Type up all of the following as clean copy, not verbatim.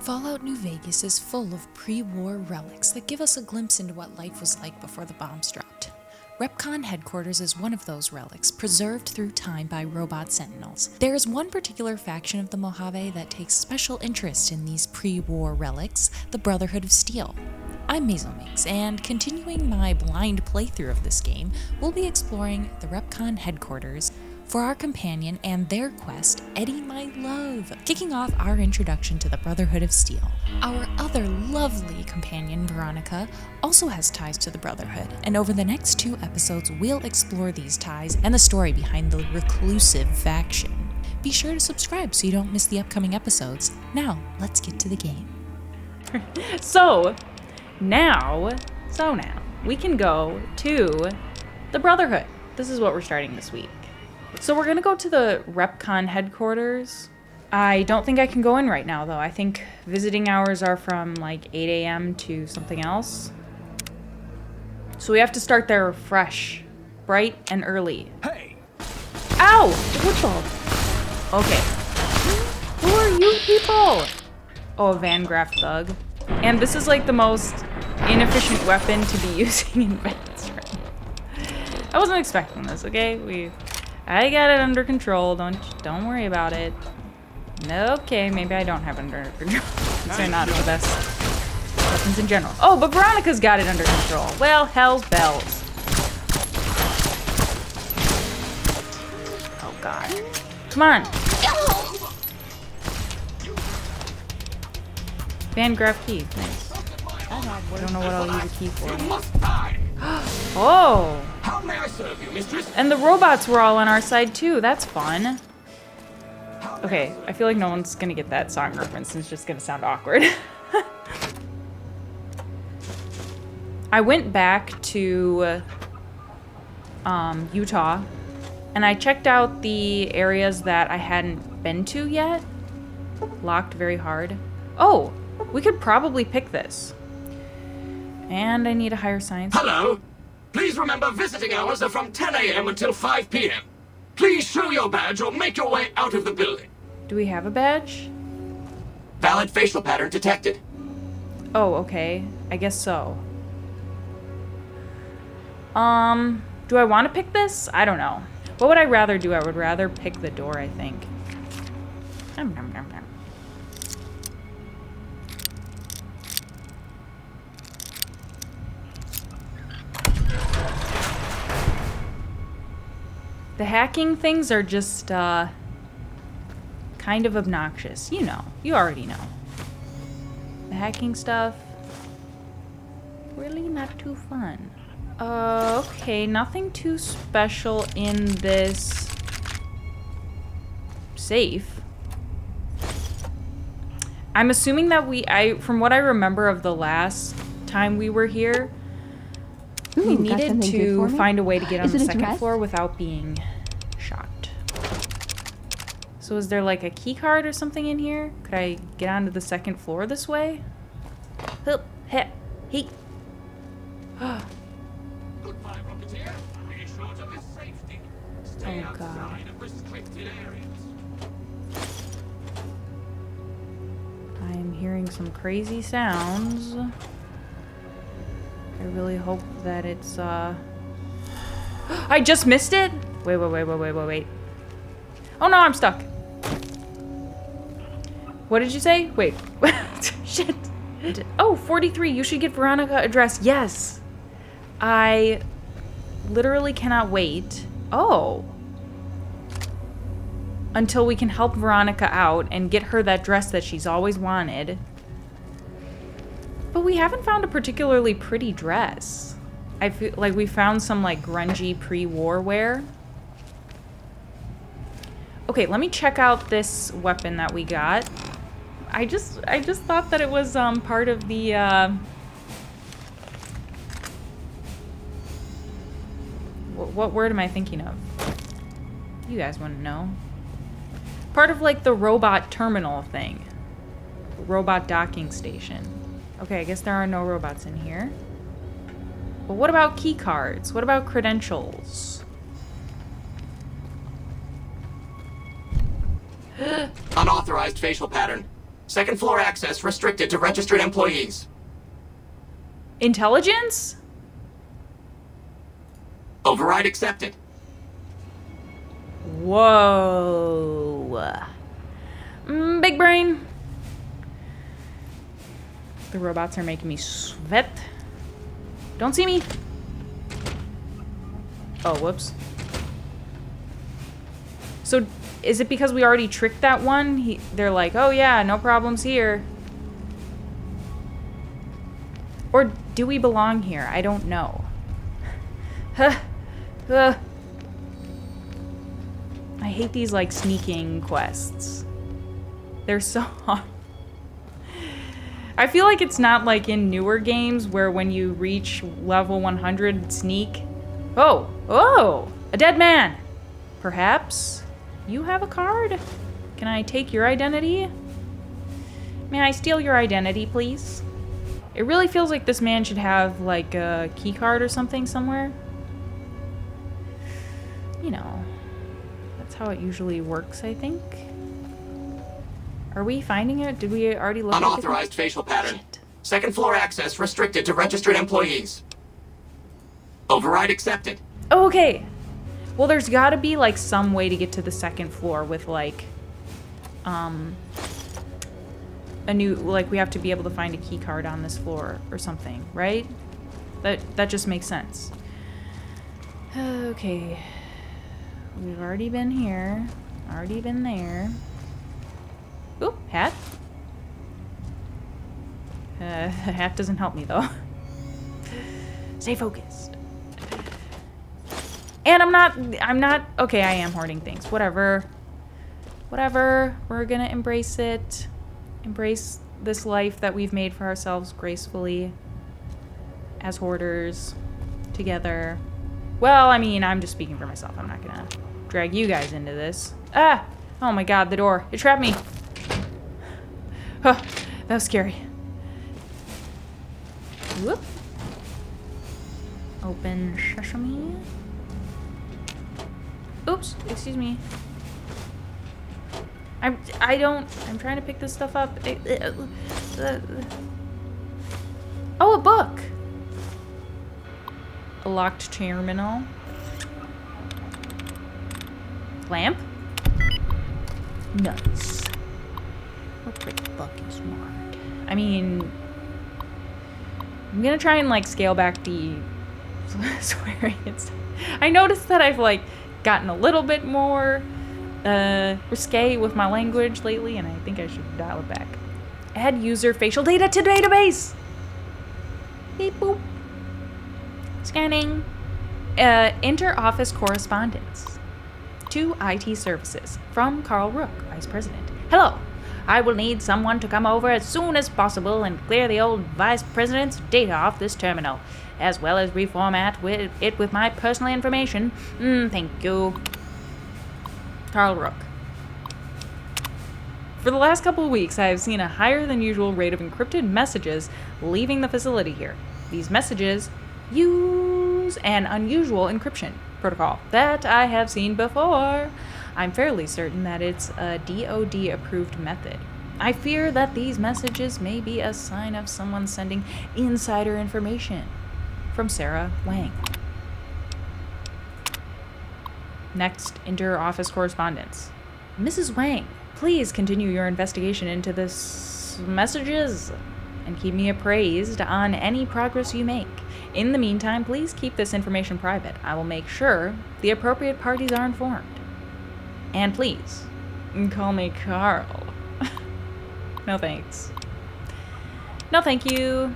Fallout New Vegas is full of pre-war relics that give us a glimpse into what life was like before the bombs dropped. Repconn headquarters is one of those relics, preserved through time by robot sentinels. There is one particular faction of the Mohave that takes special interest in these pre-war relics, the Brotherhood of Steel. I'm Maisomix, and continuing my blind playthrough of this game, we'll be exploring the Repconn headquarters for our companion and their quest, Eddie My Love, kicking off our introduction to the Brotherhood of Steel. Our other lovely companion, Veronica, also has ties to the Brotherhood, and over the next 2 episodes, we'll explore these ties and the story behind the reclusive faction. Be sure to subscribe so you don't miss the upcoming episodes. Now, let's get to the game. Now, we can go to the Brotherhood. This is what we're starting this week. So we're gonna go to the Repconn headquarters. I don't think I can go in right now though. I think visiting hours are from like 8 a.m. to something else. So we have to start there fresh, bright and early. Hey! Ow! What the? Okay. Who are you people? Oh, a Van Graff thug. And this is like the most inefficient weapon to be using in Bethesda. I wasn't expecting this, okay? I got it under control. Don't worry about it. Okay, maybe I don't have it under control. They're not the best weapons in general. Oh, but Veronica's got it under control. Well, hell's bells. Oh God. Come on. Van Graff key. Nice. I don't know what I'll use a key for. Oh! How may I serve you, mistress? And the robots were all on our side too. That's fun. Okay, I feel like no one's gonna get that song reference. It's just gonna sound awkward. I went back to Utah, and I checked out the areas that I hadn't been to yet. Locked very hard. Oh, we could probably pick this. And I need a higher science. Hello. Please remember visiting hours are from 10 a.m. until 5 p.m. Please show your badge or make your way out of the building. Do we have a badge? Valid facial pattern detected. Oh, okay. I guess so. Do I want to pick this? I don't know. What would I rather do? I would rather pick the door, I think. Nom, nom, nom, nom. The hacking things are just, kind of obnoxious. You know. You already know. The hacking stuff, really not too fun. Okay, nothing too special in this safe. I'm assuming that from what I remember of the last time we were here, we needed to find a way to get on the second floor without being shocked. So is there like a key card or something in here? Could I get onto the second floor this way? Hup, hep, heat. Goodbye, Rocketeer. Be sure to miss safety. Stay outside of restricted areas. I am hearing some crazy sounds. I really hope that it's, I just missed it? Wait. Oh no, I'm stuck. What did you say? Wait. Shit. Oh, 43. You should get Veronica address. Yes. I literally cannot wait. Oh. Until we can help Veronica out and get her that dress that she's always wanted. But we haven't found a particularly pretty dress. I feel like we found some like grungy pre-war wear. Okay, let me check out this weapon that we got. I just thought that it was part of the what word am I thinking of? You guys want to know. Part of like the robot terminal thing. Robot docking station. Okay, I guess there are no robots in here. But what about key cards? What about credentials? Unauthorized facial pattern. Second floor access restricted to registered employees. Intelligence? Override accepted. Whoa. Big brain. The robots are making me sweat. Don't see me. Oh, whoops. So, is it because we already tricked that one? They're like, oh yeah, no problems here. Or do we belong here? I don't know. I hate these, like, sneaking quests. They're so hard. I feel like it's not like in newer games where when you reach level 100, sneak. Oh, oh, a dead man. Perhaps you have a card? Can I take your identity? May I steal your identity, please? It really feels like this man should have, like, a key card or something somewhere. You know, that's how it usually works, I think. Are we finding it? Did we already look at it? Unauthorized facial pattern. Second floor access restricted to registered employees. Override accepted. Oh, okay. Well, there's got to be, like, some way to get to the second floor with, like, a new, like, we have to be able to find a key card on this floor or something, right? That just makes sense. Okay. We've already been here. Already been there. Ooh, hat. The hat doesn't help me, though. Stay focused. And I'm not, okay, I am hoarding things. Whatever. Whatever. We're gonna embrace it. Embrace this life that we've made for ourselves gracefully. As hoarders. Together. Well, I mean, I'm just speaking for myself. I'm not gonna drag you guys into this. Ah! Oh my god, the door. It trapped me. Oh, that was scary. Whoop. Open sesame. Oops, excuse me. I'm trying to pick this stuff up. Oh, a book. A locked terminal. Lamp. Nuts. We're pretty fucking smart. I mean, I'm gonna try and, like, scale back the swearing and stuff. I noticed that I've, like, gotten a little bit more risque with my language lately, and I think I should dial it back. Add user facial data to database. Beep boop. Scanning. Inter-office correspondence. To IT services. From Carl Rook, Vice President. Hello. I will need someone to come over as soon as possible and clear the old Vice President's data off this terminal, as well as reformat it with my personal information. Thank you. Carl Rook. For the last couple of weeks, I have seen a higher than usual rate of encrypted messages leaving the facility here. These messages use an unusual encryption protocol that I have seen before. I'm fairly certain that it's a DoD-approved method. I fear that these messages may be a sign of someone sending insider information. From Sarah Wang. Next, inter-office correspondence. Mrs. Wang, please continue your investigation into this messages and keep me appraised on any progress you make. In the meantime, please keep this information private. I will make sure the appropriate parties are informed. And please, call me Carl. No thanks. No thank you.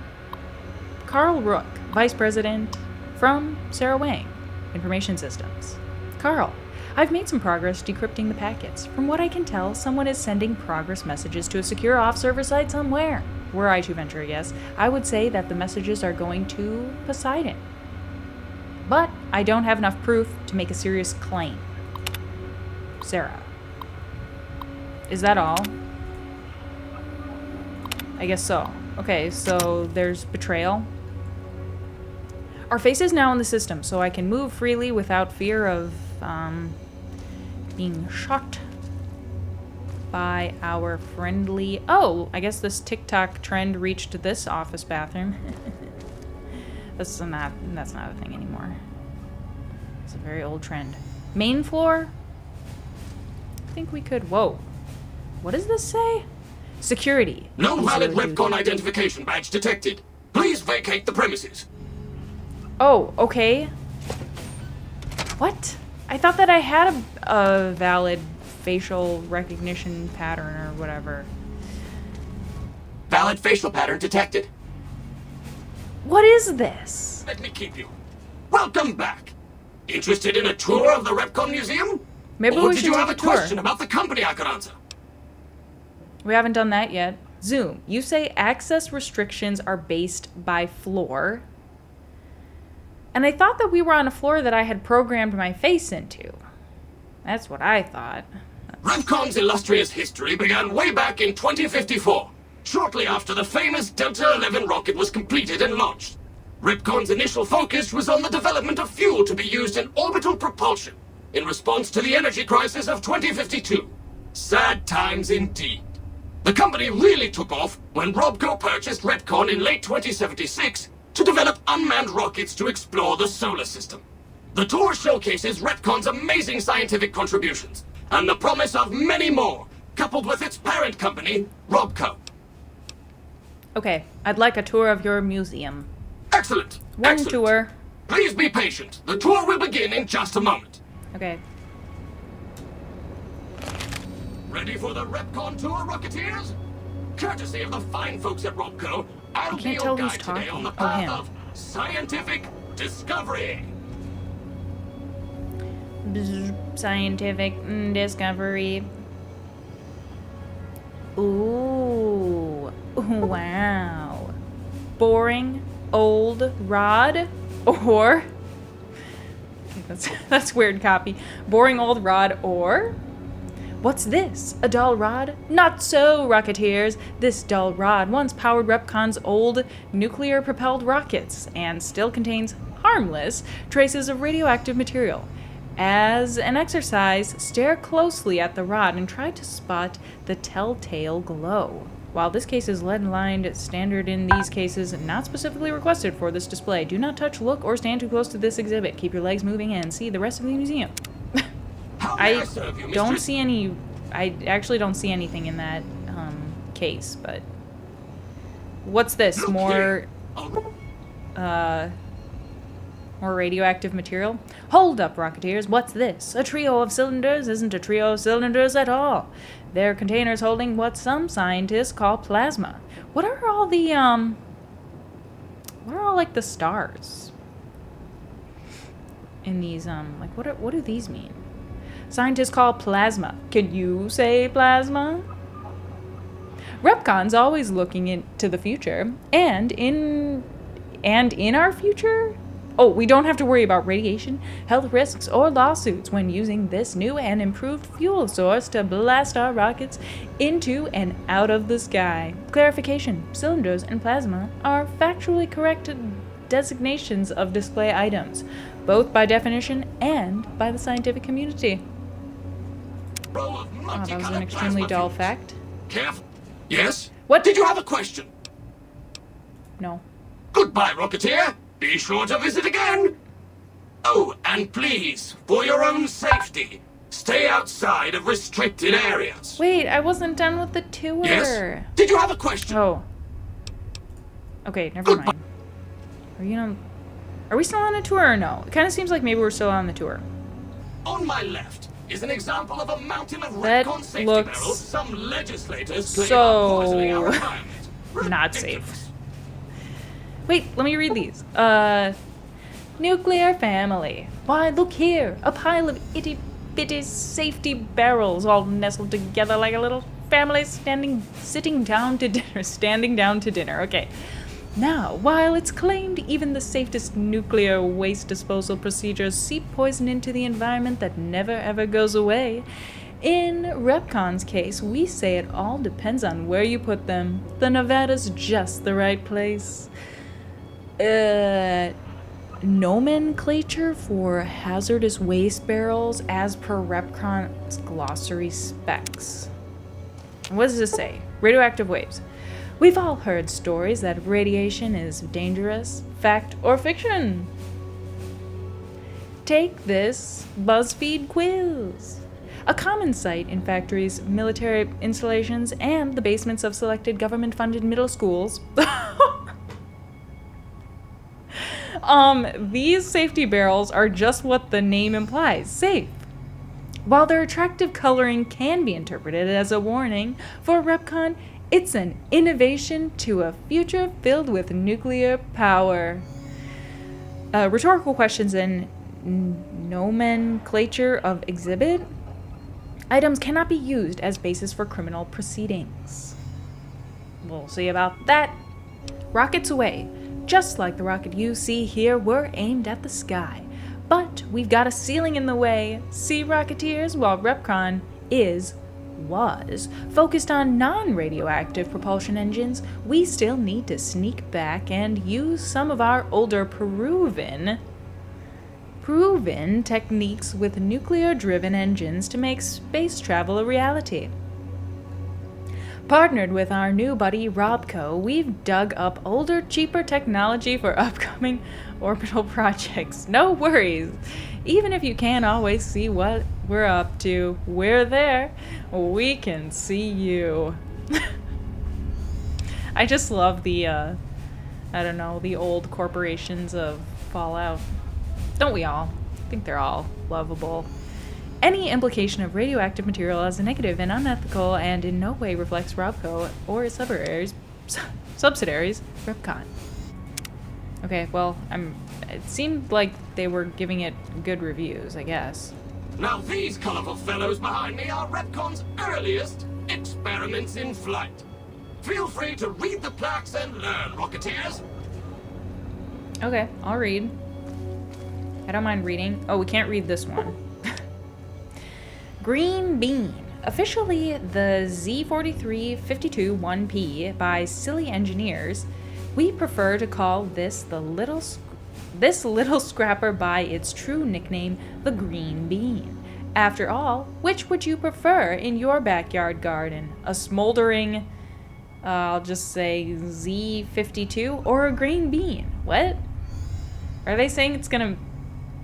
Carl Rook, Vice President, from Sarah Wang, Information Systems. Carl, I've made some progress decrypting the packets. From what I can tell, someone is sending progress messages to a secure off-server site somewhere. Were I to venture a guess, I would say that the messages are going to Poseidon. But I don't have enough proof to make a serious claim. Sarah. Is that all? I guess so. Okay, so there's betrayal. Our face is now in the system, so I can move freely without fear of being shot. by our friendly... Oh, I guess this TikTok trend reached this office bathroom. That's not a thing anymore. It's a very old trend. Main floor? I think we could... Whoa. What does this say? Security. No valid Repconn identification badge detected. Please vacate the premises. Oh, okay. What? I thought that I had a valid facial recognition pattern or whatever. Valid facial pattern detected. What is this? Let me keep you. Welcome back. Interested in a tour of the Repconn Museum? Maybe or we did should you take have a a tour. question about the company I could answer? We haven't done that yet. Zoom. You say access restrictions are based by floor. And I thought that we were on a floor that I had programmed my face into. That's what I thought. Repconn's illustrious history began way back in 2054, shortly after the famous Delta 11 rocket was completed and launched. Repconn's initial focus was on the development of fuel to be used in orbital propulsion in response to the energy crisis of 2052. Sad times indeed. The company really took off when RobCo purchased Repconn in late 2076 to develop unmanned rockets to explore the solar system. The tour showcases Repconn's amazing scientific contributions and the promise of many more, coupled with its parent company, RobCo. Okay, I'd like a tour of your museum. Excellent. One Excellent. tour. Please be patient. The tour will begin in just a moment. Okay. Ready for the Repconn Tour, Rocketeers? Courtesy of the fine folks at RobCo, I'll be can't your tell who's guide today talking. on the Oh, path him. of scientific discovery. Scientific discovery. Ooh. Wow. Boring old rod or... That's weird copy. Boring old rod or... What's this? A dull rod? Not so, Rocketeers. This dull rod once powered Repconn's old nuclear-propelled rockets and still contains harmless traces of radioactive material. As an exercise, stare closely at the rod and try to spot the telltale glow. While this case is lead-lined, standard in these cases not specifically requested for this display. Do not touch, look, or stand too close to this exhibit. Keep your legs moving and see the rest of the museum. How may I serve you, don't mistress? see any... I actually don't see anything in that case, but... What's this? Look More... here. More radioactive material? Hold up, Rocketeers. What's this? A trio of cylinders isn't a trio of cylinders at all. They're containers holding what some scientists call plasma. What are all the, What are all, like, the stars? In these, like, what do these mean? Scientists call plasma. Can you say plasma? Repconn's always looking into the future. And in our future? Oh, we don't have to worry about radiation, health risks, or lawsuits when using this new and improved fuel source to blast our rockets into and out of the sky. Clarification, cylinders and plasma are factually correct designations of display items, both by definition and by the scientific community. Row of Oh, that was an multicolored extremely plasma dull fuels. fact. Careful. Yes? What? Did you have a question? No. Goodbye, Rocketeer. Be sure to visit again. Oh, and please, for your own safety, stay outside of restricted areas. Wait, I wasn't done with the tour. Yes? Did you have a question? Oh. Okay, never mind. Are we still on a tour or no? It kind of seems like maybe we're still on the tour. On my left is an example of a mountain of That Repconn safety looks barrels some legislators claim so are poisoning our environment. not Ridiculous. safe. Wait, let me read these. Nuclear family. Why, look here. A pile of itty-bitty safety barrels all nestled together like a little family sitting down to dinner. Okay. Now, while it's claimed even the safest nuclear waste disposal procedures seep poison into the environment that never ever goes away, in Repconn's case, we say it all depends on where you put them. The Nevada's just the right place. Nomenclature for hazardous waste barrels as per Repconn's glossary specs. What does this say? Radioactive waves. We've all heard stories that radiation is dangerous. Fact or fiction? Take this BuzzFeed quiz. A common sight in factories, military installations, and the basements of selected government-funded middle schools. These safety barrels are just what the name implies, safe. While their attractive coloring can be interpreted as a warning, for Repconn, it's an innovation to a future filled with nuclear power. Rhetorical questions and nomenclature of exhibit. Items cannot be used as basis for criminal proceedings. We'll see about that. Rockets away. Just like the rocket you see here, we're aimed at the sky. But we've got a ceiling in the way. See, Rocketeers, while Repconn was focused on non-radioactive propulsion engines, we still need to sneak back and use some of our older proven techniques with nuclear-driven engines to make space travel a reality. Partnered with our new buddy RobCo, we've dug up older, cheaper technology for upcoming orbital projects. No worries. Even if you can't always see what we're up to, we're there. We can see you. I just love the, the old corporations of Fallout. Don't we all? I think they're all lovable. Any implication of radioactive material as a negative and unethical and in no way reflects RobCo or its subsidiaries, Repconn. Okay, well, it seemed like they were giving it good reviews, I guess. Now these colorful fellows behind me are Repconn's earliest experiments in flight. Feel free to read the plaques and learn, Rocketeers. Okay, I'll read. I don't mind reading. Oh, we can't read this one. Green Bean. Officially the Z4352-1P by silly engineers, we prefer to call this little scrapper by its true nickname, the Green Bean. After all, which would you prefer in your backyard garden? A smoldering, I'll just say Z52, or a green bean? What? Are they saying it's gonna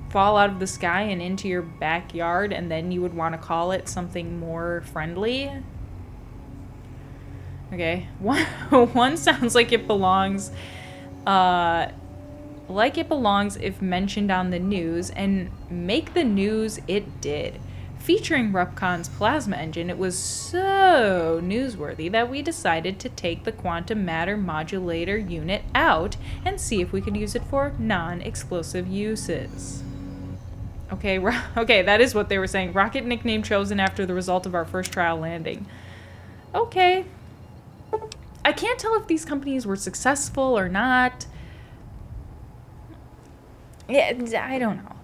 fall out of the sky and into your backyard and then you would want to call it something more friendly? Okay, one sounds like it belongs if mentioned on the news, and make the news it did. Featuring Repconn's plasma engine, it was so newsworthy that we decided to take the quantum matter modulator unit out and see if we could use it for non-explosive uses. Okay, that is what they were saying. Rocket nickname chosen after the result of our first trial landing. Okay. I can't tell if these companies were successful or not. Yeah, I don't know.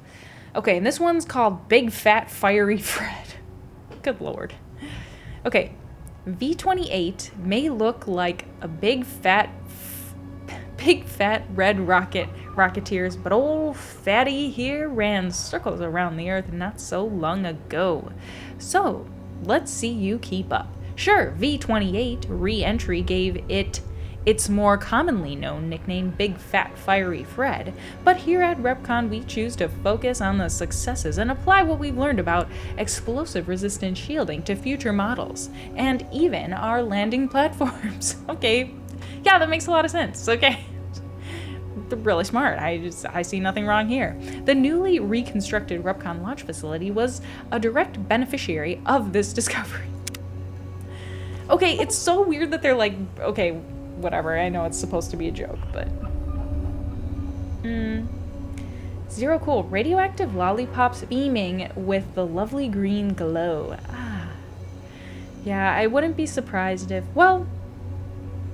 Okay, and this one's called Big Fat Fiery Fred. Good lord. Okay, V28 may look like a big fat red rocket, Rocketeers, but old Fatty here ran circles around the Earth not so long ago. So, let's see you keep up. Sure, V28 re-entry gave it its more commonly known nickname, Big Fat Fiery Fred, but here at Repconn we choose to focus on the successes and apply what we've learned about explosive-resistant shielding to future models, and even our landing platforms. Okay, yeah, that makes a lot of sense, okay. They're really smart. I see nothing wrong here. The newly reconstructed Repconn launch facility was a direct beneficiary of this discovery. Okay, it's so weird that they're like, okay, whatever, I know it's supposed to be a joke, but... Zero cool. Radioactive lollipops beaming with the lovely green glow. Ah. Yeah, I wouldn't be surprised if... Well,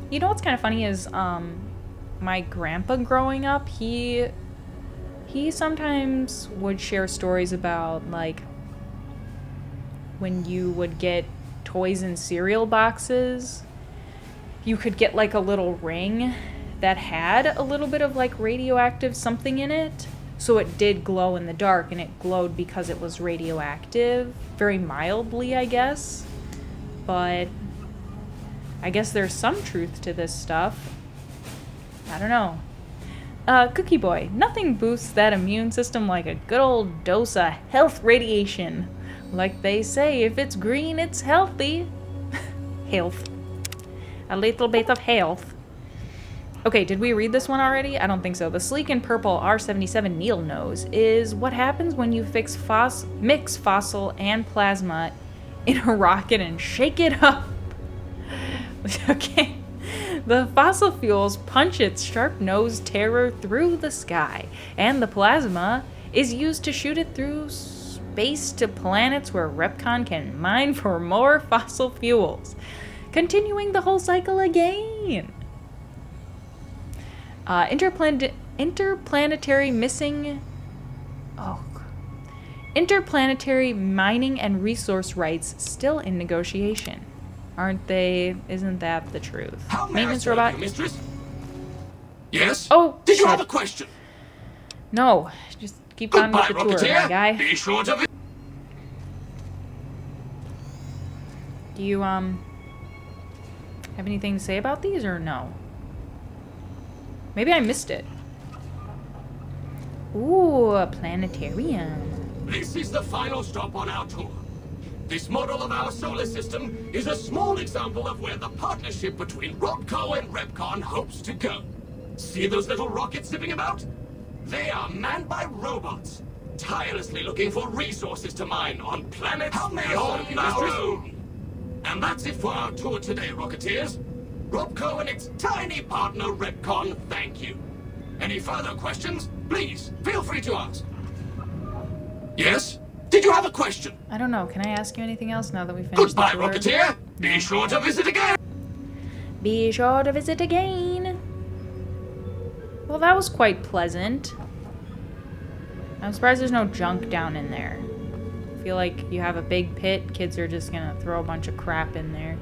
you know what's kind of funny is, my grandpa growing up, he sometimes would share stories about, like, when you would get toys in cereal boxes, you could get like a little ring that had a little bit of like radioactive something in it, so it did glow in the dark, and it glowed because it was radioactive, very mildly, I guess. But I guess there's some truth to this stuff. I don't know. Cookie Boy, nothing boosts that immune system like a good old dose of health radiation. Like they say, if it's green, it's healthy. Health. A little bit of health. Okay, did we read this one already? I don't think so. The sleek and purple R77 needle nose is what happens when you mix fossil and plasma in a rocket and shake it up. Okay. The fossil fuels punch its sharp-nosed terror through the sky, and the plasma is used to shoot it through space to planets where Repconn can mine for more fossil fuels, continuing the whole cycle again. Interplanetary mining and resource rights still in negotiation. Aren't they? Isn't that the truth? Maintenance robot? You, mistress? Yes? Oh, did you shit. have a question? No, just keep on with Goodbye, the tour, Rocketeer. my guy. Be sure to... Do you, have anything to say about these, or no? Maybe I missed it. Ooh, a planetarium. This is the final stop on our tour. This model of our solar system is a small example of where the partnership between RobCo and Repconn hopes to go. See those little rockets zipping about? They are manned by robots, tirelessly looking for resources to mine on planets beyond our own. And that's it for our tour today, Rocketeers. RobCo and its tiny partner Repconn thank you. Any further questions? Please, feel free to ask. Yes? Did you have a question? I don't know. Can I ask you anything else now that we finished Goodbye, the tour? Rocketeer. Be sure to visit again. Be sure to visit again. Well, that was quite pleasant. I'm surprised there's no junk down in there. I feel like you have a big pit, kids are just gonna throw a bunch of crap in there.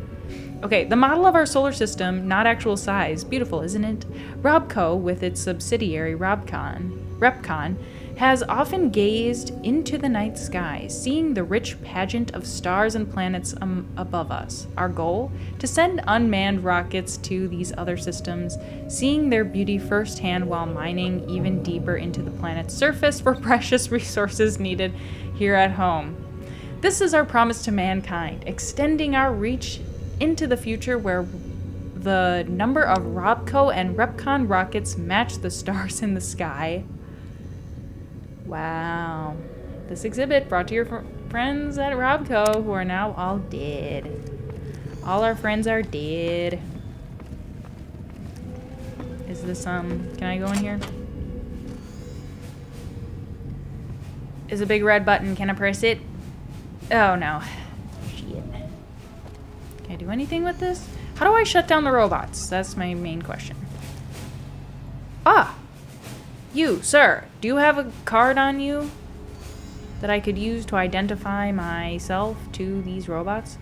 Okay, the model of our solar system, not actual size. Beautiful, isn't it? RobCo, with its subsidiary Repconn, has often gazed into the night sky, seeing the rich pageant of stars and planets above us. Our goal? To send unmanned rockets to these other systems, seeing their beauty firsthand while mining even deeper into the planet's surface for precious resources needed here at home. This is our promise to mankind, extending our reach into the future where the number of RobCo and Repconn rockets match the stars in the sky. Wow. This exhibit brought to your friends at RobCo, who are now all dead. All our friends are dead. Is this, can I go in here? Is a big red button. Can I press it? Oh, no. Shit. Can I do anything with this? How do I shut down the robots? That's my main question. Ah! You, sir, do you have a card on you that I could use to identify myself to these robots?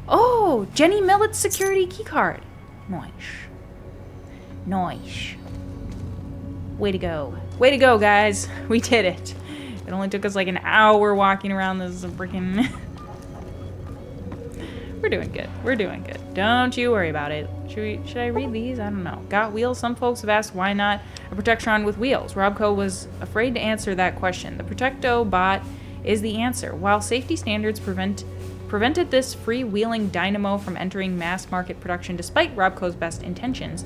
Oh, Jenny Millet's security keycard. Nice. Nice. Way to go. Way to go, guys. We did it. It only took us like an hour walking around this freaking... We're doing good. We're doing good. Don't you worry about it. Should I read these? I don't know. Got wheels? Some folks have asked why not a Protectron with wheels. RobCo was afraid to answer that question. The Protecto bot is the answer. While safety standards prevented this freewheeling dynamo from entering mass market production despite RobCo's best intentions,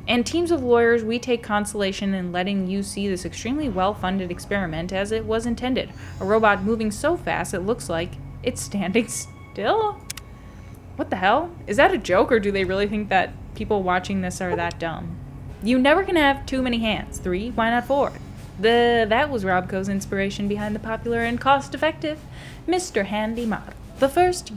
and teams of lawyers, we take consolation in letting you see this extremely well-funded experiment as it was intended. A robot moving so fast it looks like it's standing still? What the hell? Is that a joke, or do they really think that people watching this are that dumb? You never can have too many hands. 3, why not 4? That was RobCo's inspiration behind the popular and cost-effective Mr. Handy model. The first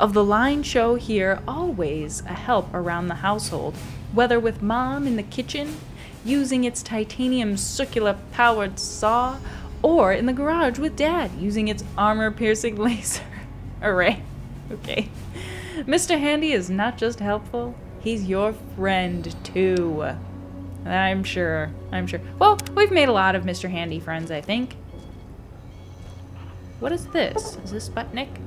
of the line show here, always a help around the household, whether with Mom in the kitchen, using its titanium circular-powered saw, or in the garage with Dad, using its armor-piercing laser array. Okay. Mr. Handy is not just helpful, he's your friend, too. I'm sure. Well, we've made a lot of Mr. Handy friends, I think. What is this? Is this Sputnik?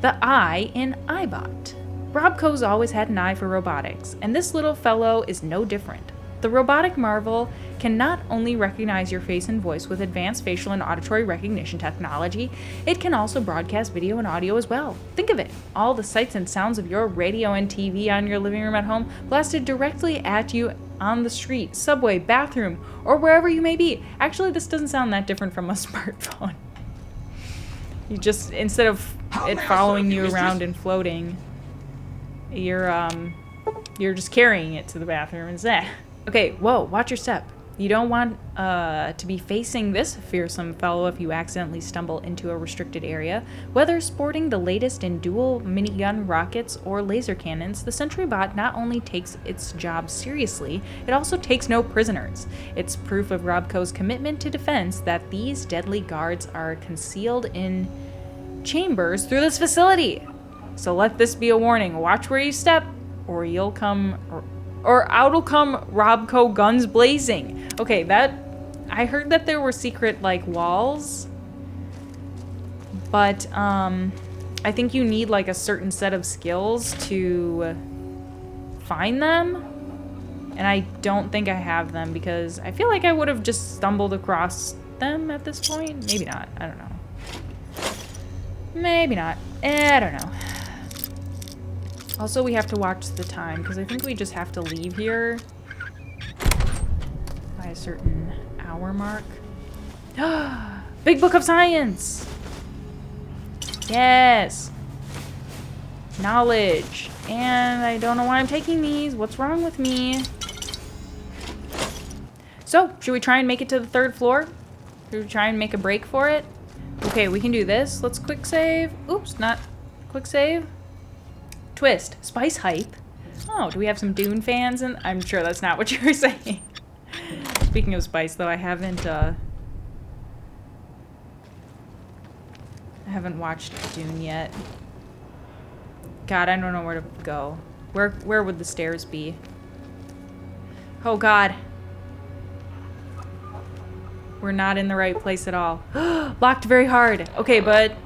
The I in iBot. RobCo's always had an eye for robotics, and this little fellow is no different. The robotic marvel can not only recognize your face and voice with advanced facial and auditory recognition technology, it can also broadcast video and audio as well. Think of it, all the sights and sounds of your radio and TV on your living room at home blasted directly at you on the street, subway, bathroom, or wherever you may be. Actually, this doesn't sound that different from a smartphone. You just, instead of it following you around and floating, you're just carrying it to the bathroom instead. Okay, whoa, watch your step. You don't want to be facing this fearsome fellow if you accidentally stumble into a restricted area. Whether sporting the latest in dual minigun rockets or laser cannons, the Sentry Bot not only takes its job seriously, it also takes no prisoners. It's proof of RobCo's commitment to defense that these deadly guards are concealed in chambers through this facility. So let this be a warning. Watch where you step, or you'll come... Or out'll come RobCo guns blazing. Okay, I heard that there were secret, like, walls. But, I think you need, like, a certain set of skills to find them. And I don't think I have them because I feel like I would have just stumbled across them at this point. Maybe not. I don't know. Maybe not. I don't know. Also, we have to watch the time, because I think we just have to leave here by a certain hour mark. Big Book of Science! Yes! Knowledge. And I don't know why I'm taking these. What's wrong with me? So, should we try and make it to the 3rd floor? Should we try and make a break for it? Okay, we can do this. Let's quick save. Oops, not quick save. Twist. Spice hype. Oh, do we have some Dune fans? And I'm sure that's not what you were saying. Speaking of spice, though, I haven't watched Dune yet. God, I don't know where to go. Where would the stairs be? Oh, God. We're not in the right place at all. Locked very hard. Okay, but...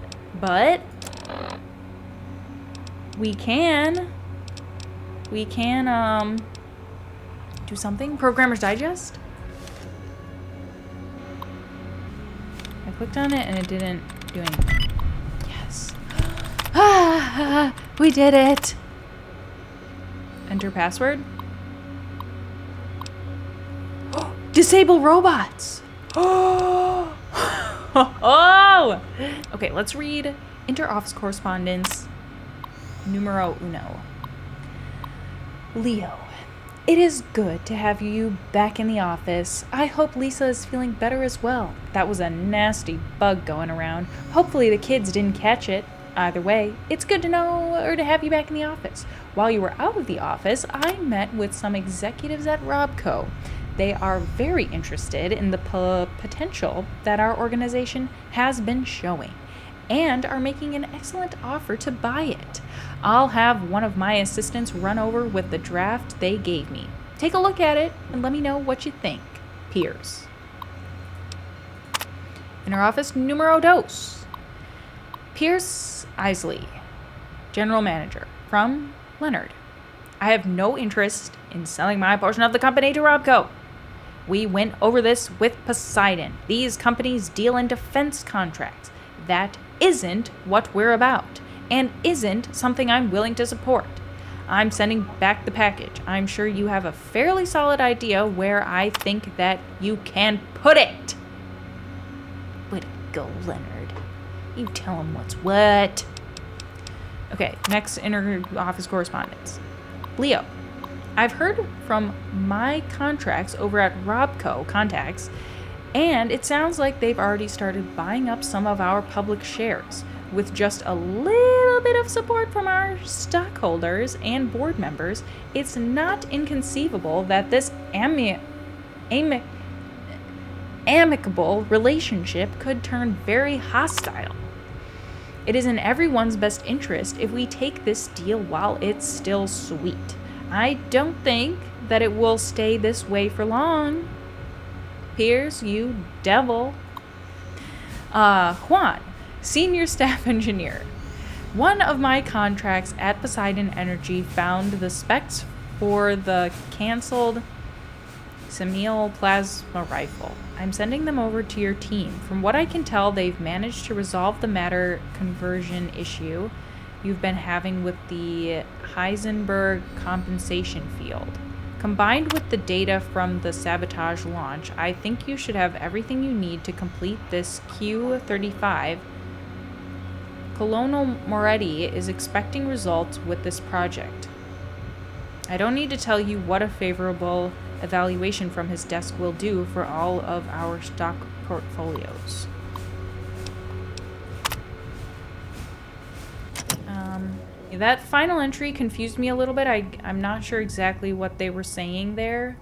We can do something. Programmer's Digest? I clicked on it and it didn't do anything. Yes. We did it. Enter password. Disable robots. Oh. Okay, let's read inter-office correspondence. Numero uno. Leo, it is good to have you back in the office. I hope Lisa is feeling better as well. That was a nasty bug going around. Hopefully the kids didn't catch it. Either way, it's good to know or to have you back in the office. While you were out of the office, I met with some executives at RobCo. They are very interested in the potential that our organization has been showing and are making an excellent offer to buy it. I'll have one of my assistants run over with the draft they gave me. Take a look at it and let me know what you think. Piers. Inner office numero dos. Pierce Isley, General Manager. From Leonard. I have no interest in selling my portion of the company to RobCo. We went over this with Poseidon. These companies deal in defense contracts. That isn't what we're about, and isn't something I'm willing to support. I'm sending back the package. I'm sure you have a fairly solid idea where I think that you can put it. Way to go, Leonard. You tell him what's what. Okay, next inter-office correspondence. Leo, I've heard from my contracts over at RobCo contacts, and it sounds like they've already started buying up some of our public shares. With just a little bit of support from our stockholders and board members, it's not inconceivable that this amicable relationship could turn very hostile. It is in everyone's best interest if we take this deal while it's still sweet. I don't think that it will stay this way for long. Piers, you devil. Juan, Senior Staff Engineer. One of my contracts at Poseidon Energy found the specs for the cancelled Semil plasma rifle. I'm sending them over to your team. From what I can tell, they've managed to resolve the matter conversion issue you've been having with the Heisenberg compensation field. Combined with the data from the sabotage launch, I think you should have everything you need to complete this Q-35. Colonel Moretti is expecting results with this project. I don't need to tell you what a favorable evaluation from his desk will do for all of our stock portfolios. That final entry confused me a little bit. I'm not sure exactly what they were saying there.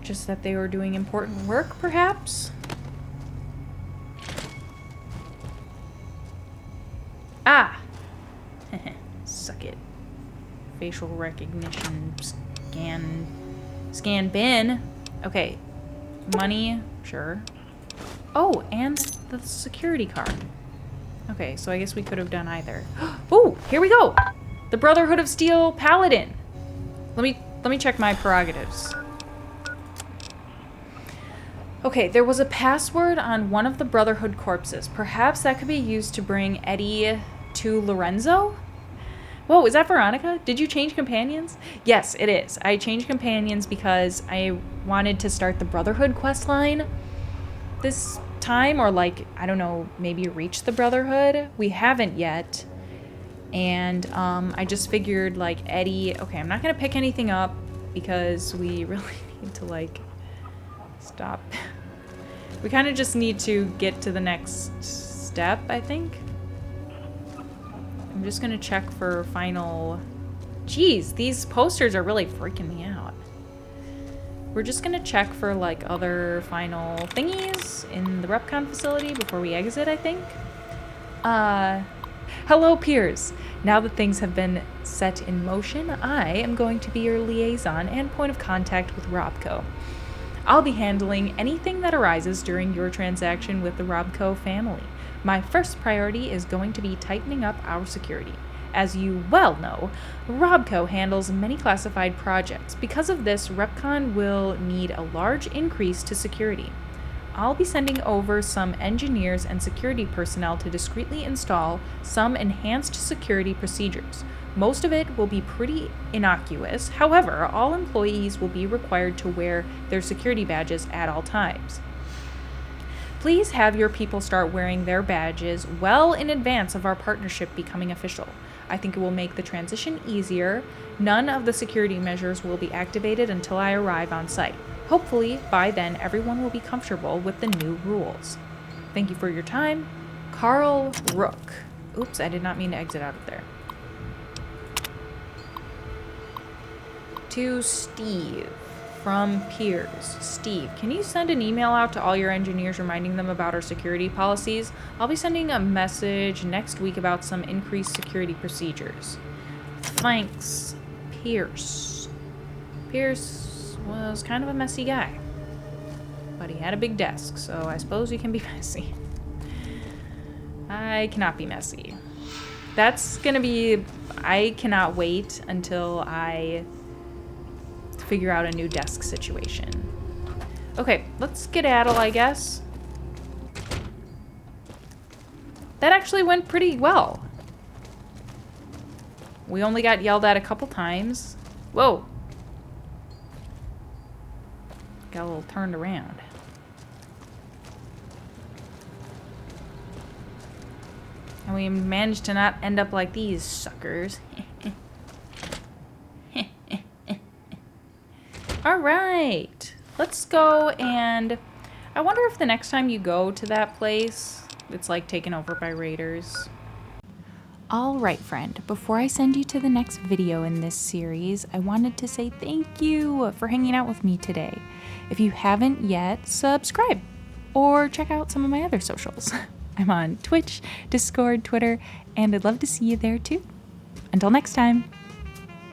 Just that they were doing important work, perhaps? Ah! Suck it. Facial recognition scan bin. Okay. Money, sure. Oh, and the security card. Okay, so I guess we could have done either. Oh, here we go. The Brotherhood of Steel Paladin. Let me check my prerogatives. Okay, there was a password on one of the Brotherhood corpses. Perhaps that could be used to bring Eddie to Lorenzo? Whoa, is that Veronica? Did you change companions? Yes, it is. I changed companions because I wanted to start the Brotherhood quest line this time, or like, I don't know, maybe reach the Brotherhood. We haven't yet. And I just figured like Eddie, okay, I'm not gonna pick anything up because we really need to like stop. We kind of just need to get to the next step, I think. I'm just gonna check for final. Jeez, these posters are really freaking me out. We're just gonna check for like other final thingies in the Repconn facility before we exit, I think. Hello, peers. Now that things have been set in motion, I am going to be your liaison and point of contact with RobCo. I'll be handling anything that arises during your transaction with the RobCo family. My first priority is going to be tightening up our security. As you well know, RobCo handles many classified projects. Because of this, Repconn will need a large increase to security. I'll be sending over some engineers and security personnel to discreetly install some enhanced security procedures. Most of it will be pretty innocuous. However, all employees will be required to wear their security badges at all times. Please have your people start wearing their badges well in advance of our partnership becoming official. I think it will make the transition easier. None of the security measures will be activated until I arrive on site. Hopefully, by then, everyone will be comfortable with the new rules. Thank you for your time. Carl Rook. Oops, I did not mean to exit out of there. To Steve from Piers. Steve, can you send an email out to all your engineers reminding them about our security policies? I'll be sending a message next week about some increased security procedures. Thanks, Pierce. Pierce was kind of a messy guy, but he had a big desk, so I suppose he can be messy. I cannot be messy. That's gonna be... I cannot wait until I figure out a new desk situation. Okay, let's skedaddle, I guess. That actually went pretty well. We only got yelled at a couple times. Whoa. Got a little turned around. And we managed to not end up like these suckers. All right, let's go, and I wonder if the next time you go to that place, it's like taken over by raiders. All right, friend, before I send you to the next video in this series, I wanted to say thank you for hanging out with me today. If you haven't yet, subscribe or check out some of my other socials. I'm on Twitch, Discord, Twitter, and I'd love to see you there too. Until next time.